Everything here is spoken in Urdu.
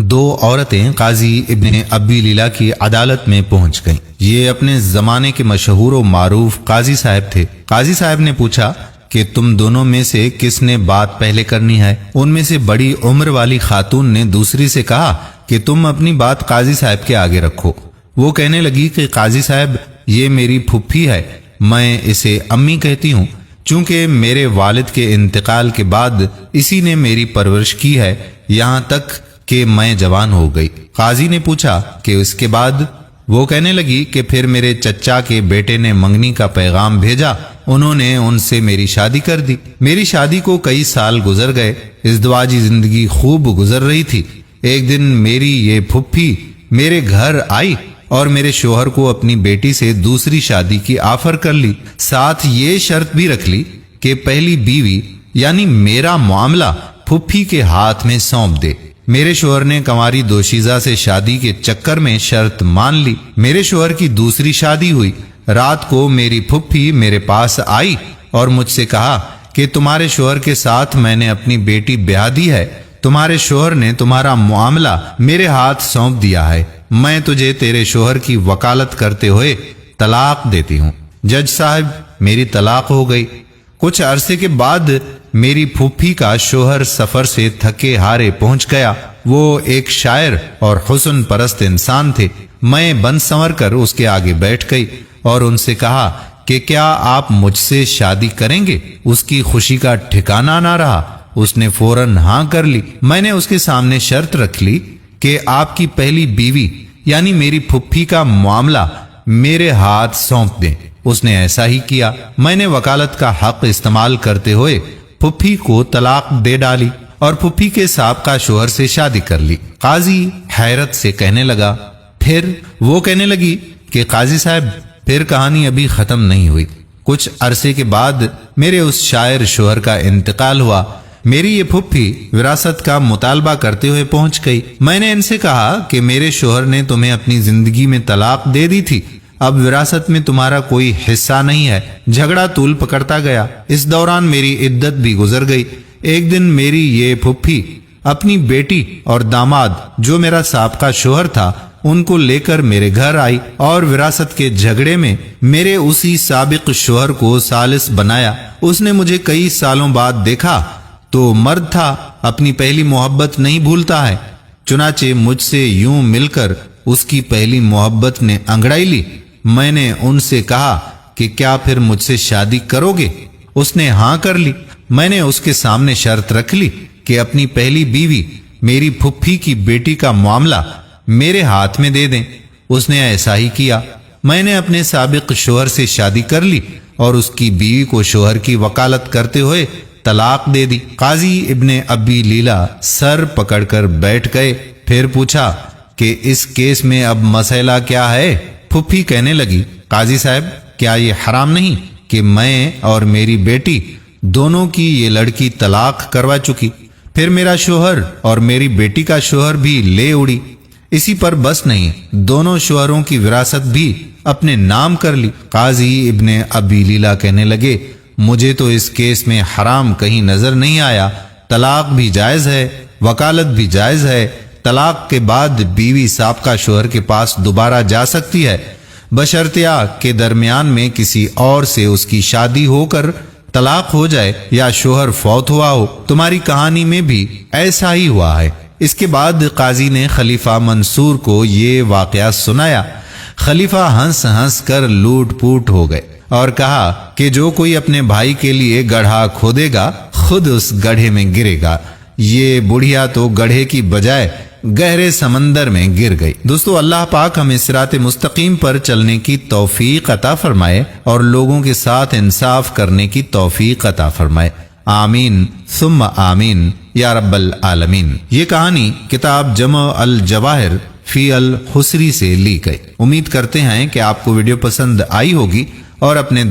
دو عورتیں قاضی ابن ابی لیلا کی عدالت میں پہنچ گئیں۔ یہ اپنے زمانے کے مشہور و معروف قاضی صاحب تھے۔ قاضی صاحب نے پوچھا کہ تم دونوں میں سے کس نے بات پہلے کرنی ہے؟ ان میں سے بڑی عمر والی خاتون نے دوسری سے کہا کہ تم اپنی بات قاضی صاحب کے آگے رکھو۔ وہ کہنے لگی کہ قاضی صاحب، یہ میری پھپھی ہے، میں اسے امی کہتی ہوں، چونکہ میرے والد کے انتقال کے بعد اسی نے میری پرورش کی ہے یہاں تک کہ میں جوان ہو گئی۔ قاضی نے پوچھا کہ اس کے بعد؟ وہ کہنے لگی کہ پھر میرے چچا کے بیٹے نے منگنی کا پیغام بھیجا، انہوں نے ان سے میری شادی کر دی۔ میری شادی کو کئی سال گزر گئے، ازدواجی زندگی خوب گزر رہی تھی۔ ایک دن میری یہ پھپھی میرے گھر آئی اور میرے شوہر کو اپنی بیٹی سے دوسری شادی کی آفر کر لی، ساتھ یہ شرط بھی رکھ لی کہ پہلی بیوی یعنی میرا معاملہ پھپھی کے ہاتھ میں سونپ دے۔ میرے شوہر نے کنواری دوشیزہ سے شادی کے چکر میں شرط مان لی۔ میرے شوہر کی دوسری شادی ہوئی۔ رات کو میری پھپھی میرے پاس آئی اور مجھ سے کہا کہ تمہارے شوہر کے ساتھ میں نے اپنی بیٹی بیاہ دی ہے، تمہارے شوہر نے تمہارا معاملہ میرے ہاتھ سونپ دیا ہے، میں تجھے تیرے شوہر کی وکالت کرتے ہوئے طلاق دیتی ہوں۔ جج صاحب، میری طلاق ہو گئی۔ کچھ عرصے کے بعد میری پھوپھی کا شوہر سفر سے تھکے ہارے پہنچ گیا۔ وہ ایک شاعر اور حسن پرست انسان تھے۔ میں بن سنور کر اس کے آگے بیٹھ گئی اور ان سے کہا کہ کیا آپ مجھ سے شادی کریں گے؟ اس کی خوشی کا ٹھکانہ نہ رہا، اس نے فوراً ہاں کر لی۔ میں نے اس کے سامنے شرط رکھ لی کہ آپ کی پہلی بیوی یعنی میری پھوپھی کا معاملہ میرے ہاتھ سونپ دیں۔ اس نے ایسا ہی کیا۔ میں نے وکالت کا حق استعمال کرتے ہوئے پھوپھی کو طلاق دے ڈالی اور پھوپھی کے سابقہ شوہر سے شادی کر لی۔ قاضی حیرت سے کہنے لگا پھر؟ وہ کہنے لگی کہ قاضی صاحب، پھر کہانی ابھی ختم نہیں ہوئی۔ کچھ عرصے کے بعد میرے اس شاعر شوہر کا انتقال ہوا۔ میری یہ پھوپھی وراثت کا مطالبہ کرتے ہوئے پہنچ گئی۔ میں نے ان سے کہا کہ میرے شوہر نے تمہیں اپنی زندگی میں طلاق دے دی تھی، اب وراثت میں تمہارا کوئی حصہ نہیں ہے۔ جھگڑا طول پکڑتا گیا۔ اس دوران میری عدت بھی گزر گئی۔ ایک دن میری یہ پھوپھی اپنی بیٹی اور داماد جو میرا سابقہ شوہر تھا ان کو لے کر میرے گھر آئی اور وراثت کے جھگڑے میں میرے اسی سابق شوہر کو ثالث بنایا۔ اس نے مجھے کئی سالوں بعد دیکھا تو مرد تھا، اپنی پہلی محبت نہیں بھولتا ہے، چنانچہ مجھ سے یوں مل کر اس کی پہلی محبت نے انگڑائی لی۔ میں نے ان سے کہا کہ کیا پھر مجھ سے شادی کرو گے؟ اس نے ہاں کر لی۔ میں نے اس کے سامنے شرط رکھ لی کہ اپنی پہلی بیوی میری پھوپھی کی بیٹی کا معاملہ میرے ہاتھ میں دے دیں۔ اس نے ایسا ہی کیا۔ میں نے اپنے سابق شوہر سے شادی کر لی اور اس کی بیوی کو شوہر کی وکالت کرتے ہوئے طلاق دے دی۔ قاضی ابن ابی لیلا سر پکڑ کر بیٹھ گئے۔ پھر پوچھا کہ اس کیس میں اب مسئلہ کیا ہے؟ پھوپھی کہنے لگی قاضی صاحب، کیا یہ حرام نہیں کہ میں اور میری بیٹی دونوں کی یہ لڑکی طلاق کروا چکی، پھر میرا شوہر اور میری بیٹی کا شوہر بھی لے اڑی، اسی پر بس نہیں، دونوں شوہروں کی وراثت بھی اپنے نام کر لی۔ قاضی ابن ابی لیلا کہنے لگے مجھے تو اس کیس میں حرام کہیں نظر نہیں آیا، طلاق بھی جائز ہے، وکالت بھی جائز ہے۔ طلاق کے بعد بیوی سابقہ شوہر کے پاس دوبارہ جا سکتی ہے، بشرطیہ کہ درمیان میں کسی اور سے اس کی شادی ہو کر طلاق ہو جائے یا شوہر فوت ہوا ہو۔ تمہاری کہانی میں بھی ایسا ہی ہوا ہے۔ اس کے بعد قاضی نے خلیفہ منصور کو یہ واقعہ سنایا۔ خلیفہ ہنس ہنس کر لوٹ پوٹ ہو گئے اور کہا کہ جو کوئی اپنے بھائی کے لیے گڑھا کھودے گا خود اس گڑھے میں گرے گا۔ یہ بڑھیا تو گڑھے کی بجائے گہرے سمندر میں گر گئی۔ دوستو، اللہ پاک ہمیں صراط مستقیم پر چلنے کی توفیق عطا فرمائے اور لوگوں کے ساتھ انصاف کرنے کی توفیق عطا فرمائے۔ آمین ثم آمین یا رب العالمین۔ یہ کہانی کتاب جمع الجواہر فی الحسری سے لی گئی۔ امید کرتے ہیں کہ آپ کو ویڈیو پسند آئی ہوگی اور اپنے